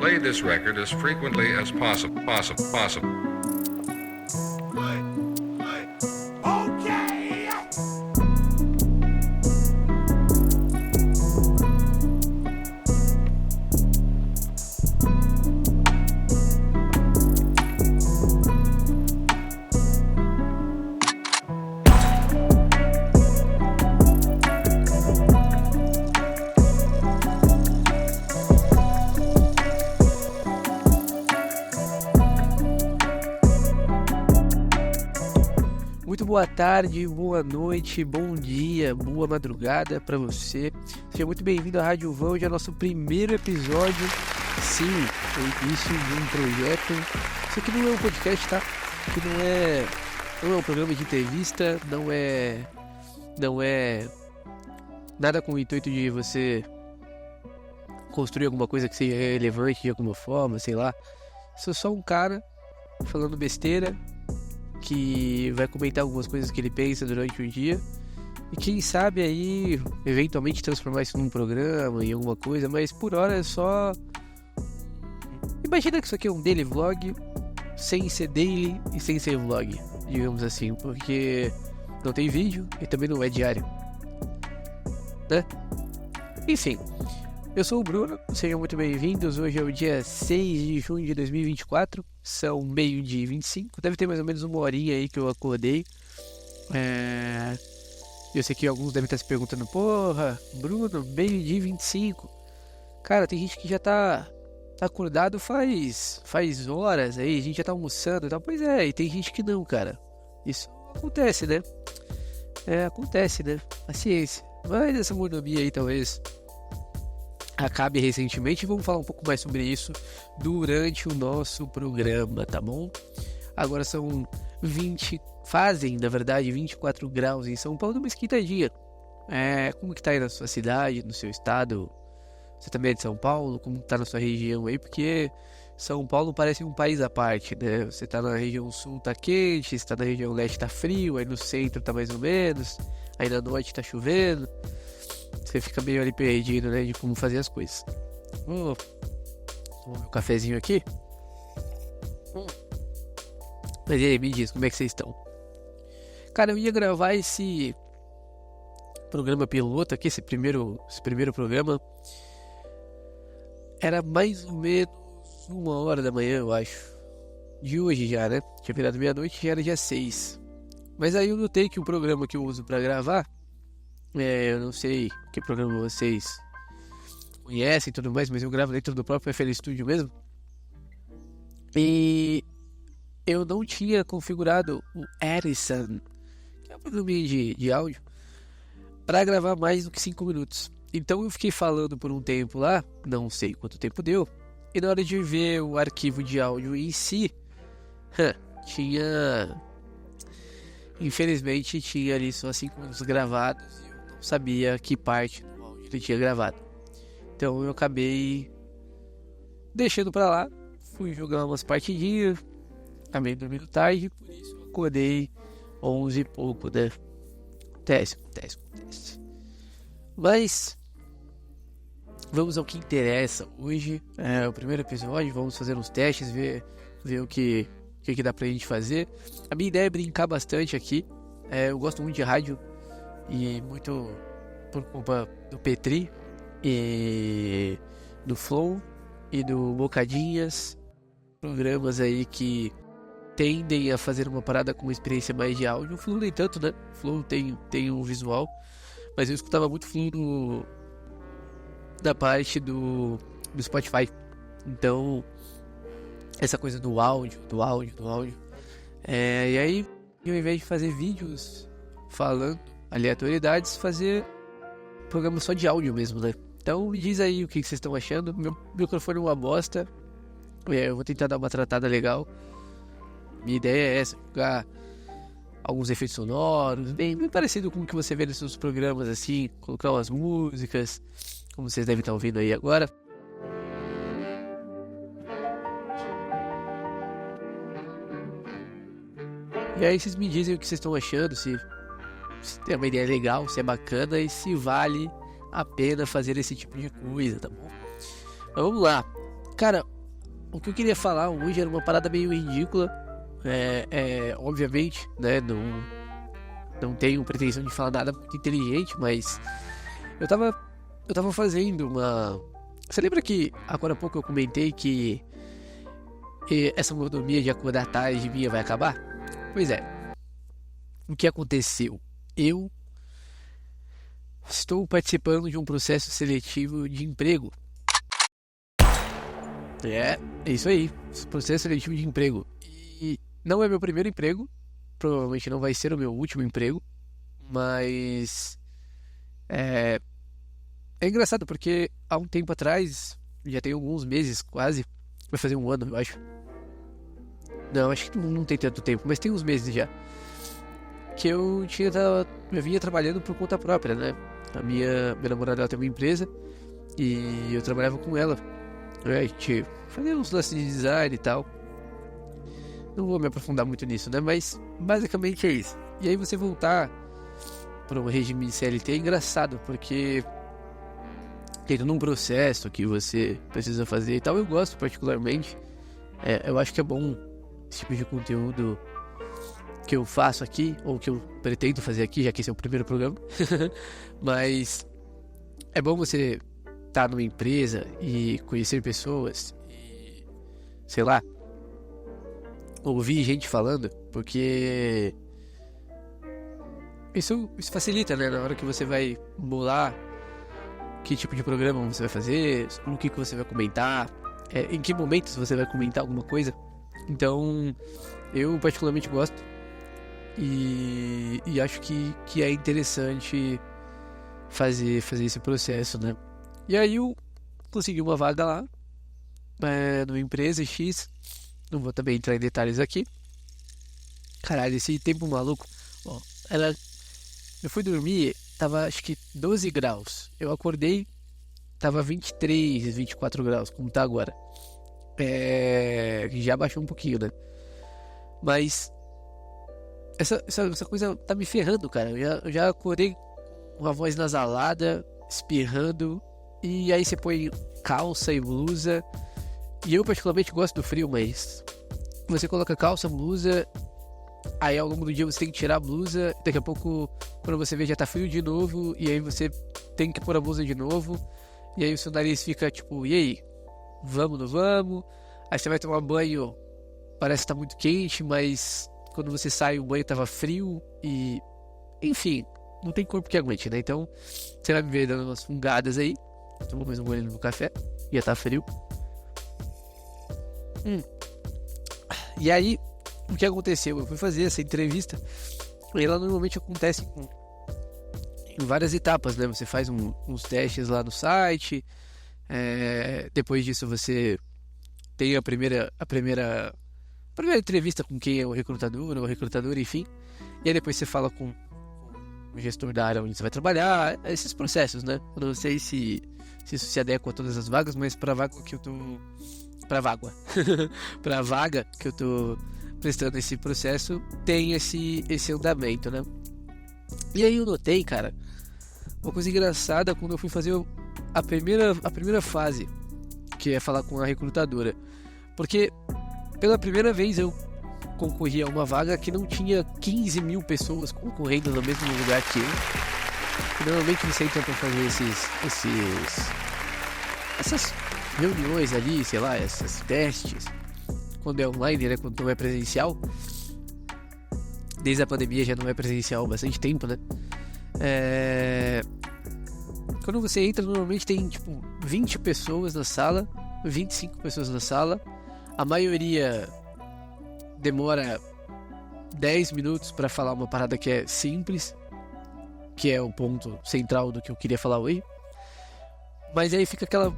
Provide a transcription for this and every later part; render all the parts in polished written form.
play this record as frequently as possible. Muito boa tarde, boa noite, bom dia, boa madrugada para você. Seja muito bem-vindo à Rádio Vão, hoje é nosso primeiro episódio. Sim, o início de um projeto. Isso aqui não é um podcast, tá? Aqui não é um programa de entrevista, não é nada com o intuito de você construir alguma coisa que seja relevante de alguma forma, sei lá. Sou só um cara falando besteira, que vai comentar algumas coisas que ele pensa durante o dia e quem sabe aí eventualmente transformar isso num programa, em alguma coisa, mas por hora é só... Imagina que isso aqui é um daily vlog sem ser daily e sem ser vlog, digamos assim, porque não tem vídeo e também não é diário, né? Enfim, eu sou o Bruno, sejam muito bem-vindos. Hoje é o dia 6 de junho de 2024, são 12h25, deve ter mais ou menos uma horinha aí que eu acordei. Eu sei que alguns devem estar se perguntando, porra, Bruno, 12h25. Cara, tem gente que já tá acordado faz horas aí, a gente já tá almoçando e tal. Pois é, e tem gente que não, cara. Isso acontece, né? Acontece, né? A ciência. Mas essa monomia aí talvez acabe recentemente e vamos falar um pouco mais sobre isso durante o nosso programa, tá bom? Agora fazem 24 graus em São Paulo, uma esquentadinha. Como que tá aí na sua cidade, no seu estado? Você também é de São Paulo? Como tá na sua região aí? Porque São Paulo parece um país à parte, né? Você tá na região sul, tá quente, você tá na região leste, tá frio, aí no centro tá mais ou menos, aí na noite tá chovendo. Você fica meio ali perdido, né, de como fazer as coisas. Vou tomar meu cafezinho aqui. Mas e aí, me diz, como é que vocês estão? Cara, eu ia gravar esse programa piloto aqui, esse primeiro programa. Era mais ou menos 1h da manhã, eu acho. De hoje já, né? Tinha virado meia-noite, já era dia 6. Mas aí eu notei que o programa que eu uso pra gravar, eu não sei que programa vocês conhecem e tudo mais, mas eu gravo dentro do próprio FL Studio mesmo. E eu não tinha configurado o Edison, que é um programinha de áudio, para gravar mais do que 5 minutos. Então eu fiquei falando por um tempo lá, não sei quanto tempo deu, e na hora de ver o arquivo de áudio em si, infelizmente tinha ali só 5 minutos gravados e eu não sabia que parte do áudio ele tinha gravado. Então eu acabei deixando pra lá, fui jogar umas partidinhas, acabei dormindo tarde, por isso eu acordei 11 e pouco, né? Acontece. Mas vamos ao que interessa. Hoje é o primeiro episódio, vamos fazer uns testes, ver o que dá pra gente fazer. A minha ideia é brincar bastante aqui. Eu gosto muito de rádio e muito por culpa do Petri e do Flow e do Bocadinhas, programas aí que tendem a fazer uma parada com uma experiência mais de áudio. O Flow nem tanto, né? O Flow tem um visual, mas eu escutava muito Flow da parte do Spotify. Então essa coisa do áudio. E aí, ao invés de fazer vídeos falando aleatoriedades, fazer programa só de áudio mesmo, né? Então me diz aí o que vocês estão achando. Meu microfone é uma bosta. Eu vou tentar dar uma tratada legal. Minha ideia é essa, jogar alguns efeitos sonoros, bem parecido com o que você vê nesses programas assim, colocar umas músicas, como vocês devem estar ouvindo aí agora. E aí vocês me dizem o que vocês estão achando, se tem uma ideia legal, se é bacana e se vale a pena fazer esse tipo de coisa, tá bom? Mas vamos lá. Cara, o que eu queria falar hoje era uma parada meio ridícula. Obviamente, né? Não tenho pretensão de falar nada muito inteligente, mas eu tava fazendo uma. Você lembra que agora há pouco eu comentei que essa monotonia de acordar tarde minha vai acabar? Pois é. O que aconteceu? Eu estou participando de um processo seletivo de emprego. É isso aí, processo seletivo de emprego. E não é meu primeiro emprego, provavelmente não vai ser o meu último emprego, mas é engraçado porque há um tempo atrás, já tem alguns meses quase, vai fazer um ano, eu acho. Não, acho que não tem tanto tempo, mas tem uns meses já. Que eu vinha trabalhando por conta própria, né? A minha namorada, ela tem uma empresa e eu trabalhava com ela. A gente fazia uns lances de design e tal. Não vou me aprofundar muito nisso, né? Mas basicamente é isso. E aí você voltar para um regime de CLT é engraçado, porque tem todo um processo que você precisa fazer e tal. Eu gosto particularmente. Eu acho que é bom esse tipo de conteúdo que eu faço aqui, ou que eu pretendo fazer aqui, já que esse é o primeiro programa. Mas é bom você estar numa empresa e conhecer pessoas e, sei lá, ouvir gente falando, porque isso facilita, né? Na hora que você vai bolar que tipo de programa você vai fazer, no que você vai comentar, em que momentos você vai comentar alguma coisa. Então, eu particularmente gosto e acho que é interessante fazer esse processo, né? E aí eu consegui uma vaga lá, numa empresa X, não vou também entrar em detalhes aqui. Caralho, esse tempo maluco. Ó, eu fui dormir, tava acho que 12 graus. Eu acordei, tava 23, 24 graus, como tá agora. Já baixou um pouquinho, né? Mas essa coisa tá me ferrando, cara. Eu já acordei com a voz nasalada, espirrando. E aí você põe calça e blusa. E eu particularmente gosto do frio, mas você coloca calça, blusa, aí ao longo do dia você tem que tirar a blusa. Daqui a pouco, quando você vê, já tá frio de novo. E aí você tem que pôr a blusa de novo. E aí o seu nariz fica tipo, e aí? Vamos, não vamos? Aí você vai tomar banho, parece que tá muito quente, mas quando você sai o banho tava frio. E enfim, não tem corpo que aguente, né? Então você vai me ver dando umas fungadas aí. Tomou mais um golinho no café, ia tá frio. E aí, o que aconteceu? Eu fui fazer essa entrevista e ela normalmente acontece em várias etapas, né? Você faz uns testes lá no site, depois disso você tem a primeira entrevista com quem é o recrutador ou a recrutadora, enfim. E aí depois você fala com o gestor da área onde você vai trabalhar, esses processos, né? Eu não sei se isso se adequa a todas as vagas, mas pra vaga que eu tô prestando esse processo, tem esse andamento, né? E aí eu notei, cara, uma coisa engraçada quando eu fui fazer a primeira fase, que é falar com a recrutadora. Porque pela primeira vez eu concorri a uma vaga que não tinha 15 mil pessoas concorrendo no mesmo lugar que eu. E normalmente você entra pra fazer essas reuniões ali, sei lá, esses testes, quando é online, né, quando não é presencial. Desde a pandemia já não é presencial há bastante tempo, né? Quando você entra, normalmente tem tipo 20 pessoas na sala, 25 pessoas na sala. A maioria demora 10 minutos para falar uma parada que é simples, que é o ponto central do que eu queria falar hoje. Mas aí fica aquela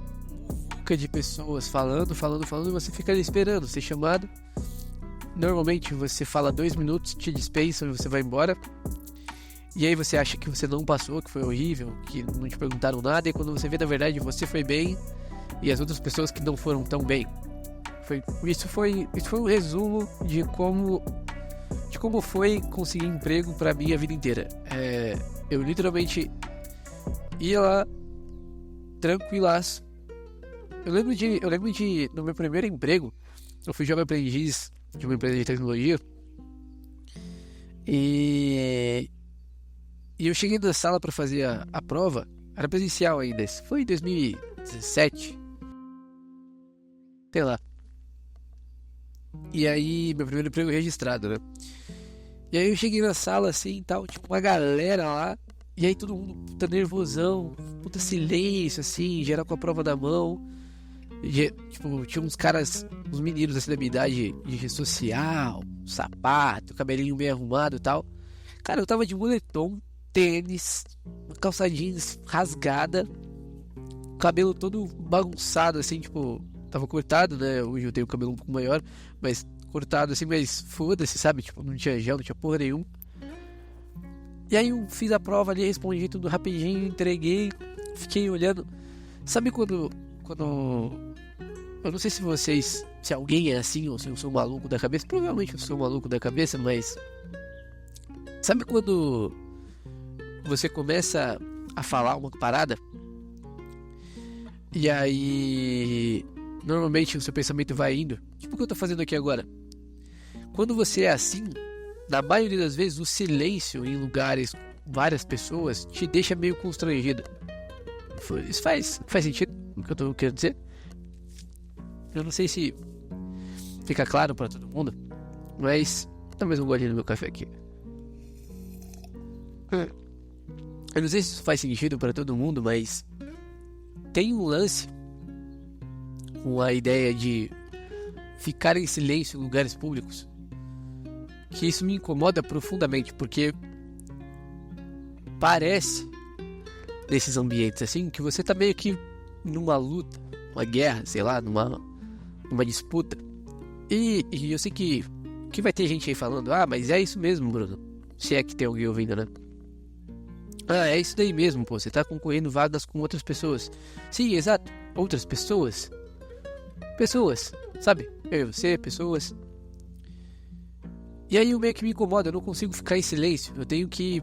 muvuca de pessoas falando, e você fica ali esperando ser chamado. Normalmente você fala 2 minutos, te dispensam e você vai embora. E aí você acha que você não passou, que foi horrível, que não te perguntaram nada. E quando você vê, na verdade, você foi bem e as outras pessoas que não foram tão bem. Isso foi um resumo de como foi conseguir emprego pra mim a vida inteira. Eu literalmente ia lá, tranquilaço, Eu lembro de no meu primeiro emprego, eu fui jovem aprendiz de uma empresa de tecnologia e, e eu cheguei na sala para fazer a prova, era presencial ainda, isso foi em 2017, sei lá. E aí, meu primeiro emprego registrado, né? E aí eu cheguei na sala assim e tal, tipo, uma galera lá. E aí todo mundo puta nervosão, puta silêncio, assim, geral com a prova na mão. Tipo, tinha uns caras, uns meninos assim da minha idade, de rede social, sapato, cabelinho meio arrumado e tal. Cara, eu tava de moletom, tênis, uma calça jeans rasgada, cabelo todo bagunçado, assim, tipo, tava cortado, né? Hoje eu tenho o cabelo um pouco maior, mas cortado assim, mas foda-se, sabe? Tipo, não tinha gel, não tinha porra nenhuma. E aí eu fiz a prova ali, respondi tudo rapidinho, entreguei, fiquei olhando. Sabe quando... Eu não sei se vocês, se alguém é assim ou se eu sou maluco da cabeça. Provavelmente eu sou maluco da cabeça, mas... Sabe quando você começa a falar uma parada e aí normalmente o seu pensamento vai indo? Tipo o que eu tô fazendo aqui agora. Quando você é assim, na maioria das vezes o silêncio em lugares com várias pessoas te deixa meio constrangido. Isso faz sentido o que eu tô querendo dizer? Eu não sei se fica claro pra todo mundo, mas talvez um golinho no meu café aqui. Eu não sei se isso faz sentido pra todo mundo, mas tem um lance com a ideia de ficar em silêncio em lugares públicos que isso me incomoda profundamente, porque parece nesses ambientes assim que você tá meio que numa luta, uma guerra, sei lá, numa disputa. E eu sei que vai ter gente aí falando, mas é isso mesmo, Bruno. Se é que tem alguém ouvindo, né? É isso daí mesmo, pô. Você tá concorrendo vagas com outras pessoas. Sim, exato. Outras pessoas. Pessoas, sabe? Eu e você, pessoas. E aí o meio que me incomoda, eu não consigo ficar em silêncio. Eu tenho que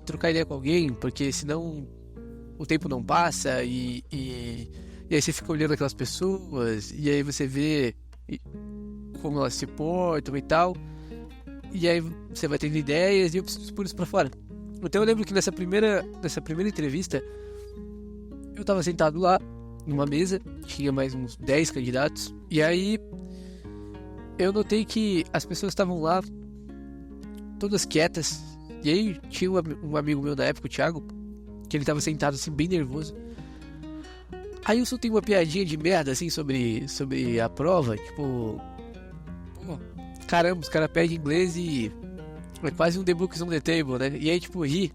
trocar ideia com alguém, porque senão o tempo não passa e aí você fica olhando aquelas pessoas e aí você vê como elas se portam e tal. E aí você vai tendo ideias e eu preciso pôr isso pra fora. Então eu lembro que nessa primeira entrevista eu tava sentado lá numa mesa, tinha mais uns 10 candidatos. E aí eu notei que as pessoas estavam lá todas quietas. E aí tinha um amigo meu da época, o Thiago, que ele tava sentado assim bem nervoso. Aí eu soltei uma piadinha de merda assim sobre a prova, tipo, pô, caramba, os caras pedem inglês e é quase um The Books on the Table, né? E aí tipo, ri.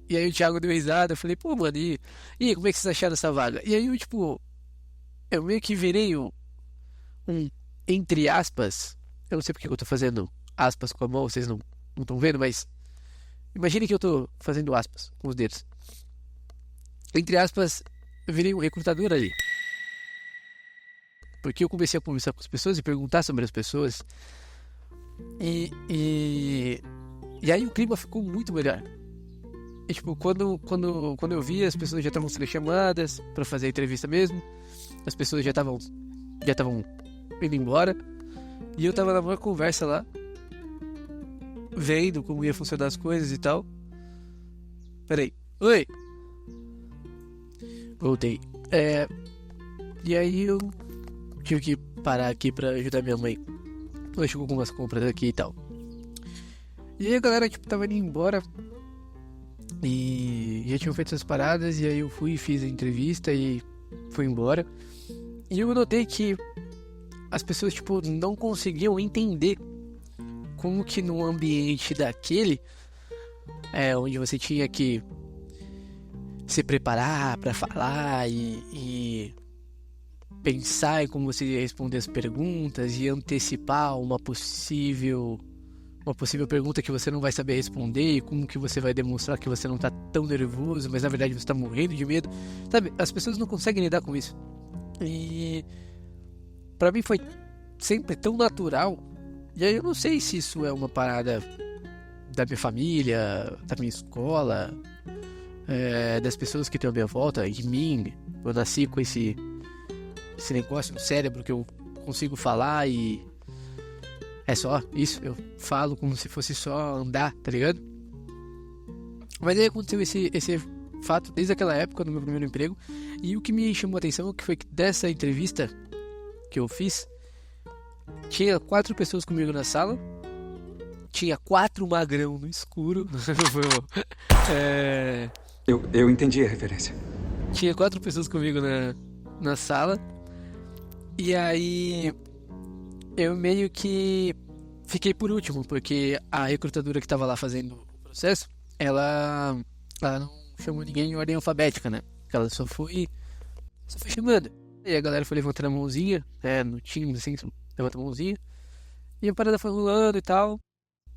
E aí o Thiago deu risada, eu falei, pô, mano, e como é que vocês acharam essa vaga? E aí eu tipo, eu meio que virei um entre aspas, eu não sei porque eu tô fazendo aspas com a mão, vocês não estão vendo, mas imagine que eu tô fazendo aspas com os dedos. Entre aspas, eu virei um recrutador ali. Porque eu comecei a conversar com as pessoas e perguntar sobre as pessoas. E aí o clima ficou muito melhor. E tipo, quando eu vi, as pessoas já estavam sendo chamadas pra fazer a entrevista mesmo. As pessoas já estavam indo embora. E eu tava na maior conversa lá, vendo como ia funcionar as coisas e tal. Peraí. Oi! Voltei. E aí eu tive que parar aqui pra ajudar minha mãe. Ela chegou com umas compras aqui e tal. E aí a galera tipo tava indo embora. E já tinham feito essas paradas. E aí eu fui e fiz a entrevista e fui embora. E eu notei que as pessoas tipo não conseguiam entender como que num ambiente daquele, onde você tinha que se preparar pra falar e pensar em como você ia responder as perguntas e antecipar uma possível pergunta que você não vai saber responder e como que você vai demonstrar que você não tá tão nervoso, mas na verdade você tá morrendo de medo, sabe? As pessoas não conseguem lidar com isso. E pra mim foi sempre tão natural. E aí eu não sei se isso é uma parada da minha família, da minha escola, das pessoas que estão à minha volta, de mim. Eu nasci com esse esse negócio no cérebro que eu consigo falar e é só isso, eu falo como se fosse só andar, tá ligado? Mas aí aconteceu esse fato desde aquela época do meu primeiro emprego, e o que me chamou a atenção foi que dessa entrevista que eu fiz, tinha 4 pessoas comigo na sala, tinha 4 magrão no escuro. Eu entendi a referência. Tinha 4 pessoas comigo na sala. E aí eu meio que fiquei por último, porque a recrutadora que tava lá fazendo o processo, ela não chamou ninguém em ordem alfabética, né? Ela só foi chamando. E a galera foi levantando a mãozinha, no Teams, assim, levanta a mãozinha. E a parada foi rolando e tal.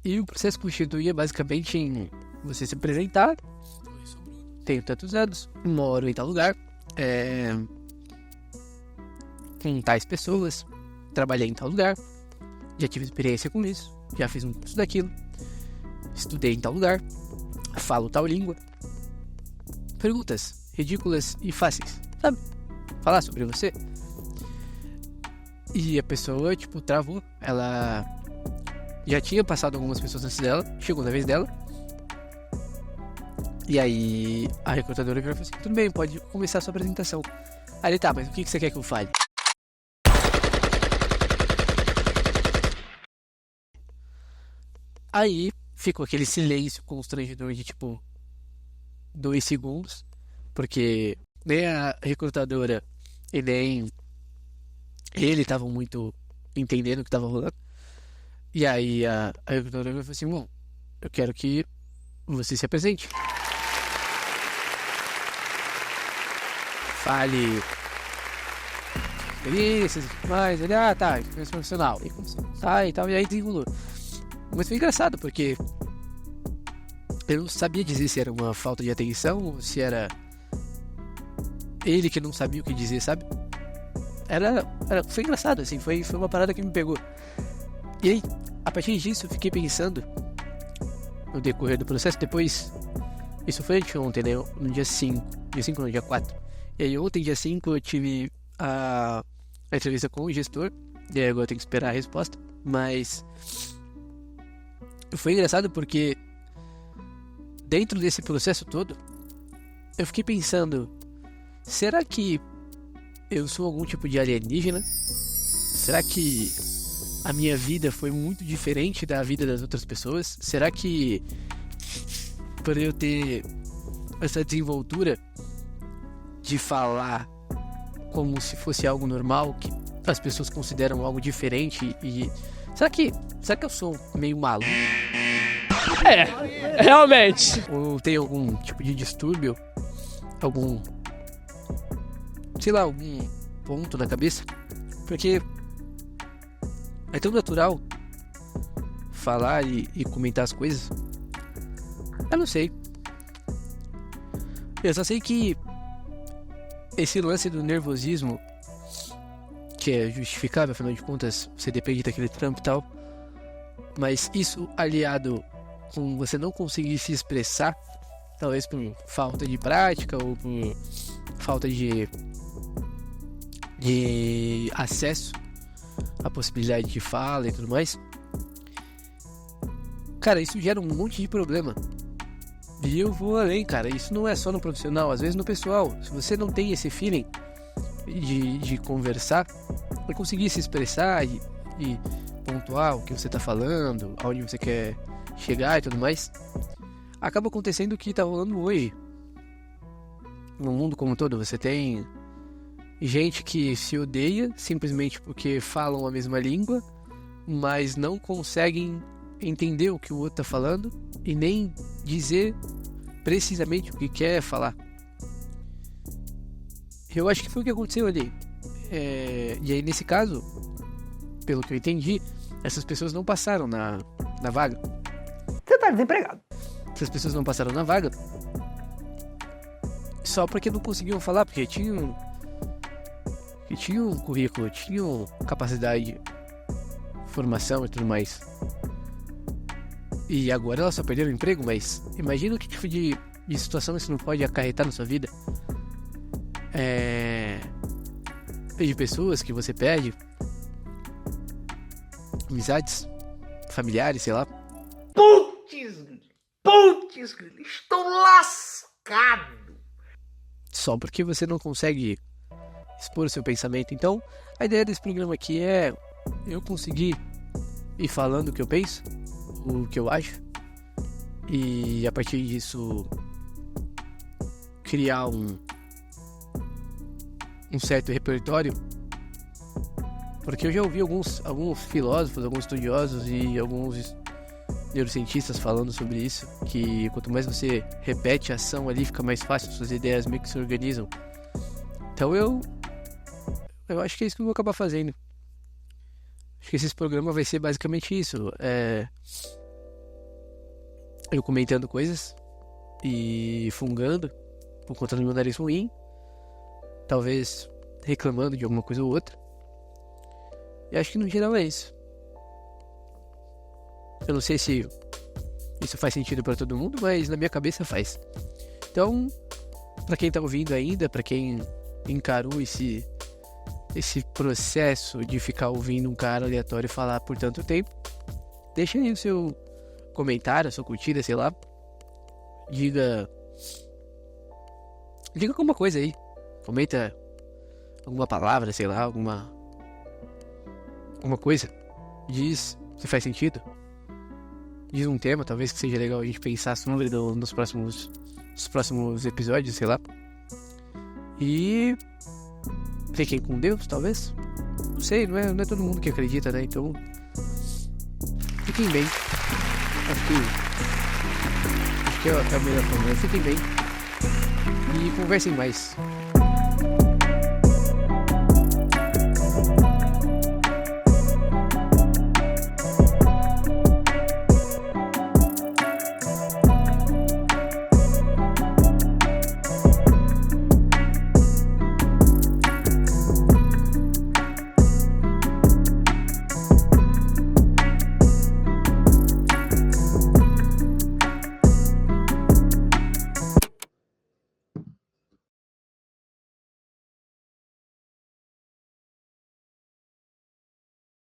E o processo constituía basicamente em você se apresentar. Tenho tantos anos, moro em tal lugar, com tais pessoas, trabalhei em tal lugar, já tive experiência com isso, já fiz um curso daquilo, estudei em tal lugar, falo tal língua. Perguntas ridículas e fáceis, sabe? Falar sobre você. E a pessoa, travou. Ela já tinha passado algumas pessoas antes dela, chegou na vez dela. E aí a recrutadora virou e falou assim: tudo bem, pode começar a sua apresentação. Aí ele, tá, mas o que você quer que eu fale? Aí ficou aquele silêncio constrangedor de 2 segundos, porque nem a recrutadora e nem ele estavam muito entendendo o que estava rolando. E aí a recrutadora falou assim: bom, eu quero que você se apresente. Fale experiências e tudo mais. Ele, tá, experiência profissional. E começou, tá, e tal, e aí desenrolou. Mas foi engraçado, porque eu não sabia dizer se era uma falta de atenção ou se era ele que não sabia o que dizer, sabe? Foi engraçado, assim, foi uma parada que me pegou. E aí, a partir disso, eu fiquei pensando no decorrer do processo. Depois, isso foi anteontem, né? No dia 5. Dia 5 não, dia 4. E aí ontem, dia 5, eu tive a entrevista com o gestor. E aí agora eu tenho que esperar a resposta. Mas foi engraçado porque dentro desse processo todo, eu fiquei pensando: será que eu sou algum tipo de alienígena? Será que a minha vida foi muito diferente da vida das outras pessoas? Será que por eu ter essa desenvoltura de falar como se fosse algo normal, que as pessoas consideram algo diferente, e será que eu sou meio maluco? Realmente. Ou tem algum tipo de distúrbio? Algum ponto na cabeça? Porque é tão natural falar e comentar as coisas. Eu não sei. Eu só sei que esse lance do nervosismo, que é justificável, afinal de contas, você depende daquele trampo e tal, mas isso aliado com você não conseguir se expressar, talvez por falta de prática ou por falta de acesso à possibilidade de fala e tudo mais, cara, isso gera um monte de problema. E eu vou além, cara, isso não é só no profissional, às vezes no pessoal. Se você não tem esse feeling de conversar, vai conseguir se expressar e pontuar o que você tá falando, aonde você quer chegar e tudo mais, acaba acontecendo o que tá rolando hoje. No mundo como um todo, você tem gente que se odeia simplesmente porque falam a mesma língua, mas não conseguem entender o que o outro tá falando e nem dizer precisamente o que quer falar. Eu acho que foi o que aconteceu ali. E aí, nesse caso, pelo que eu entendi, essas pessoas não passaram na vaga. Você tá desempregado. Essas pessoas não passaram na vaga só porque não conseguiam falar, porque tinham currículo, tinham capacidade, formação e tudo mais. E agora elas só perderam o emprego, mas imagina o que tipo de situação isso não pode acarretar na sua vida. de pessoas que você perde, amizades, familiares, sei lá. Putz, estou lascado. Só porque você não consegue expor o seu pensamento. Então, a ideia desse programa aqui é eu conseguir ir falando o que eu penso, o que eu acho, e a partir disso criar um certo repertório. Porque eu já ouvi alguns filósofos, alguns estudiosos e alguns neurocientistas falando sobre isso, que quanto mais você repete a ação ali, fica mais fácil, suas ideias meio que se organizam. Então eu acho que é isso que eu vou acabar fazendo. Acho que esse programa vai ser basicamente isso. Eu comentando coisas e fungando por conta do meu nariz ruim, talvez reclamando de alguma coisa ou outra. E acho que no geral é isso. Eu não sei se isso faz sentido pra todo mundo, mas na minha cabeça faz. Então, pra quem tá ouvindo ainda, pra quem encarou esse processo de ficar ouvindo um cara aleatório falar por tanto tempo, deixa aí o seu comentário, a sua curtida, sei lá. Diga alguma coisa aí. Comenta alguma palavra, sei lá, alguma coisa. Diz se faz sentido. Diz um tema, talvez que seja legal a gente pensar sobre nos próximos episódios, sei lá. E fiquem com Deus, talvez. Não sei, não é todo mundo que acredita, né? Então, fiquem bem. Acho que é a melhor forma. Fiquem bem. E conversem mais.